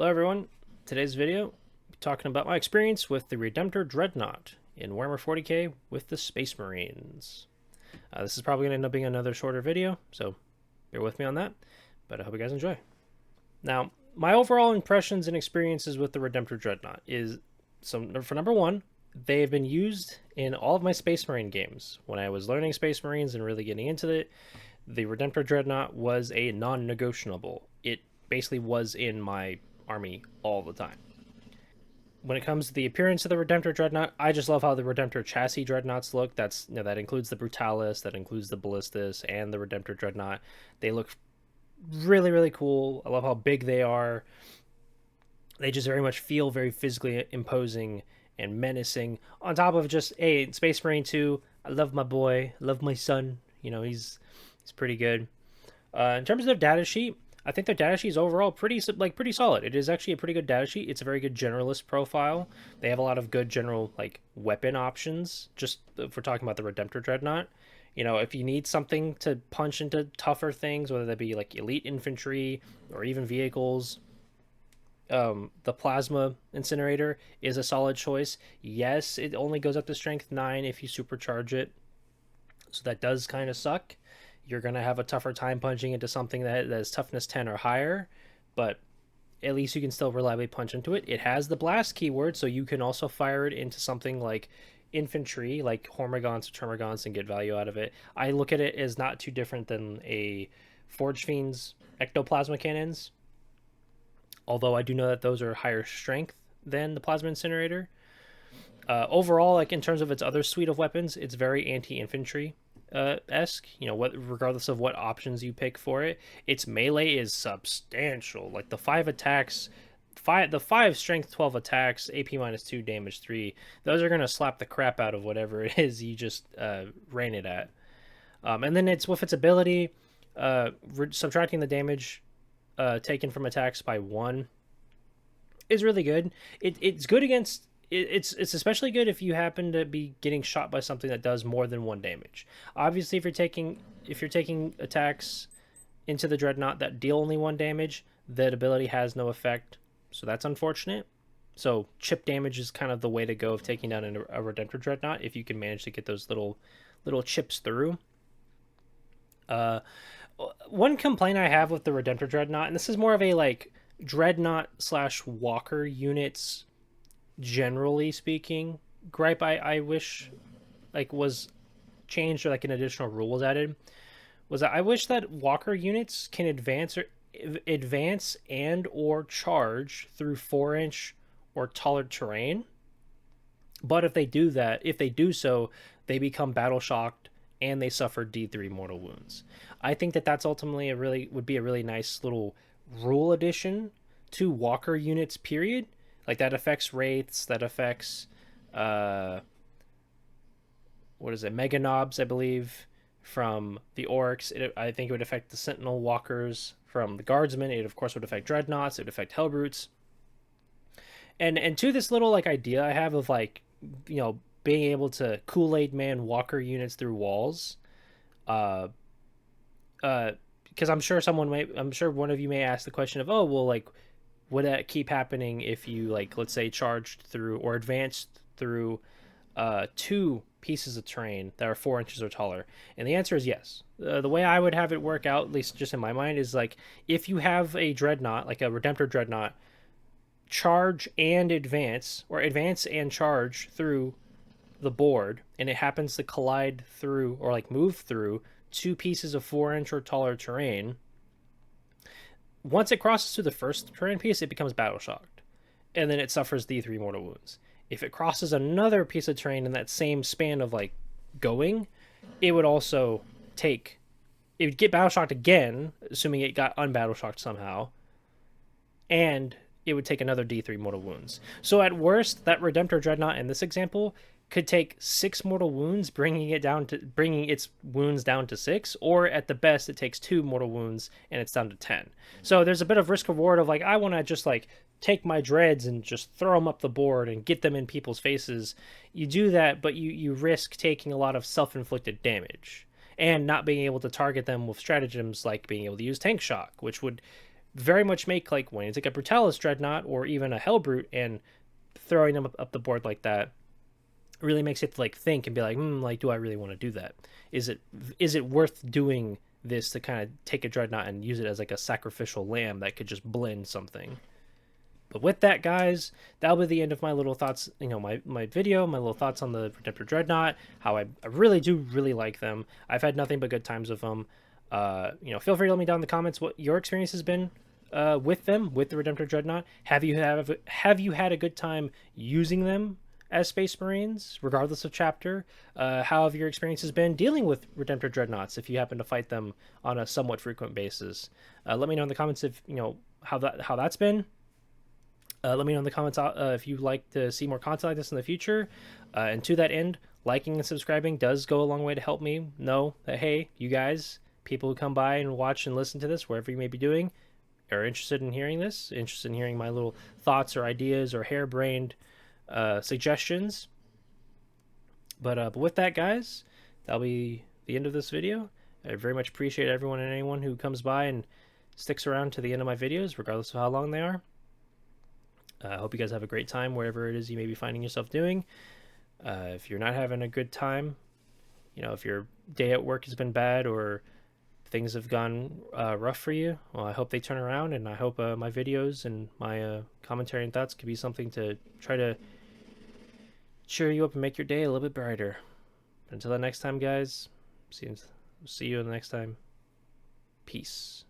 Hello everyone, today's video, I'm talking about my experience with the Redemptor Dreadnought in Warhammer 40k with the Space Marines. This is probably going to end up being another shorter video, so bear with me on that, but I hope you guys enjoy. Now, my overall impressions and experiences with the Redemptor Dreadnought is, so for number one, they have been used in all of my Space Marine games. When I was learning Space Marines and really getting into it, the Redemptor Dreadnought was a non-negotiable. It basically was in my army all the time. When it comes to the appearance of the Redemptor Dreadnought, I just love how the Redemptor chassis Dreadnoughts look. That includes the Brutalis, that includes the Ballistus, and the Redemptor Dreadnought. They look really, really cool. I love how big they are. They just very much feel very physically imposing and menacing. On top of just, hey, Space Marine 2, I love my boy, I love my son. You know, he's pretty good. In terms of their data sheet, I think their data sheet is overall pretty solid. It is actually a pretty good data sheet. It's a very good generalist profile. They have a lot of good general weapon options. Just if we're talking about the Redemptor Dreadnought, you know, if you need something to punch into tougher things, whether that be like elite infantry or even vehicles, the plasma incinerator is a solid choice. Yes, it only goes up to strength 9 if you supercharge it, so that does kind of suck. You're going to have a tougher time punching into something that is toughness 10 or higher, but at least you can still reliably punch into it. It has the blast keyword, so you can also fire it into something like infantry, like Hormigons or Termagants, and get value out of it. I look at it as not too different than a Forge Fiend's Ectoplasma Cannons, although I do know that those are higher strength than the Plasma Incinerator. Overall, like in terms of its other suite of weapons, it's very anti-infantry esque. You know, regardless of what options you pick for it, its melee is substantial. Like the 5 attacks, the 5 strength 12 attacks, AP -2, damage 3. Those are gonna slap the crap out of whatever it is you just ran it at. And then it's with its ability, subtracting the damage taken from attacks by 1 is really good. It's good against. It's especially good if you happen to be getting shot by something that does more than 1 damage. Obviously, if you're taking attacks into the Dreadnought that deal only 1 damage, that ability has no effect, so that's unfortunate. So chip damage is kind of the way to go of taking down a Redemptor Dreadnought if you can manage to get those little chips through. One complaint I have with the Redemptor Dreadnought, and this is more of a Dreadnought / Walker units, generally speaking, gripe I wish was changed or an additional rule was added, was that I wish that Walker units can advance and or charge through 4-inch or taller terrain. But if they do so, they become battle shocked and they suffer D3 mortal wounds. I think that that's ultimately would be a really nice little rule addition to Walker units, period. Like, that affects Wraiths, that affects, Mega Knobs, I believe, from the Orcs. I think it would affect the Sentinel Walkers from the Guardsmen. It, of course, would affect Dreadnoughts. It would affect Hellbrutes. And to this little, idea I have of, being able to Kool-Aid Man Walker units through walls, because I'm sure one of you may ask the question of, oh, well, would that keep happening if you, let's say, charged through or advanced through 2 pieces of terrain that are 4 inches or taller? And the answer is yes. The way I would have it work out, at least just in my mind, is if you have a Dreadnought, like a Redemptor Dreadnought, charge and advance, or advance and charge through the board, and it happens to collide through or move through 2 pieces of 4-inch or taller terrain. Once it crosses to the first terrain piece, it becomes battle shocked, and then it suffers D3 mortal wounds. If it crosses another piece of terrain in that same span of going, it would also it would get battle shocked again, assuming it got unbattle shocked somehow, and it would take another D3 mortal wounds. So at worst, that Redemptor Dreadnought in this example could take 6 mortal wounds, bringing its wounds down to 6, or at the best, it takes 2 mortal wounds and it's down to 10. So there's a bit of risk reward of I want to just take my dreads and just throw them up the board and get them in people's faces. You do that, but you risk taking a lot of self-inflicted damage and not being able to target them with stratagems like being able to use tank shock, which would very much make like when you take a Brutalis Dreadnought or even a Hellbrute and throwing them up the board like that really makes it like think and be like, like, do I really want to do that? Is it worth doing this to kind of take a Dreadnought and use it as like a sacrificial lamb that could just blend something? But with that, guys, that'll be the end of my little thoughts, my video, my little thoughts on the Redemptor Dreadnought, how I really do really like them. I've had nothing but good times with them. Feel free to let me down in the comments what your experience has been with them, with the Redemptor Dreadnought. Have you had a good time using them as Space Marines, regardless of chapter? How have your experiences been dealing with Redemptor Dreadnoughts if you happen to fight them on a somewhat frequent basis? Let me know in the comments if how that's been. Let me know in the comments if you'd like to see more content like this in the future. And to that end, liking and subscribing does go a long way to help me know that, hey, you guys, people who come by and watch and listen to this, wherever you may be doing, are interested in hearing this, interested in hearing my little thoughts or ideas or harebrained suggestions. But with that, guys, that'll be the end of this video. I very much appreciate everyone and anyone who comes by and sticks around to the end of my videos, regardless of how long they are. I hope you guys have a great time wherever it is you may be finding yourself doing. If you're not having a good time, if your day at work has been bad or things have gone rough for you, well, I hope they turn around, and I hope my videos and my commentary and thoughts could be something to try to cheer you up and make your day a little bit brighter. Until the next time, guys, see you the next time. Peace.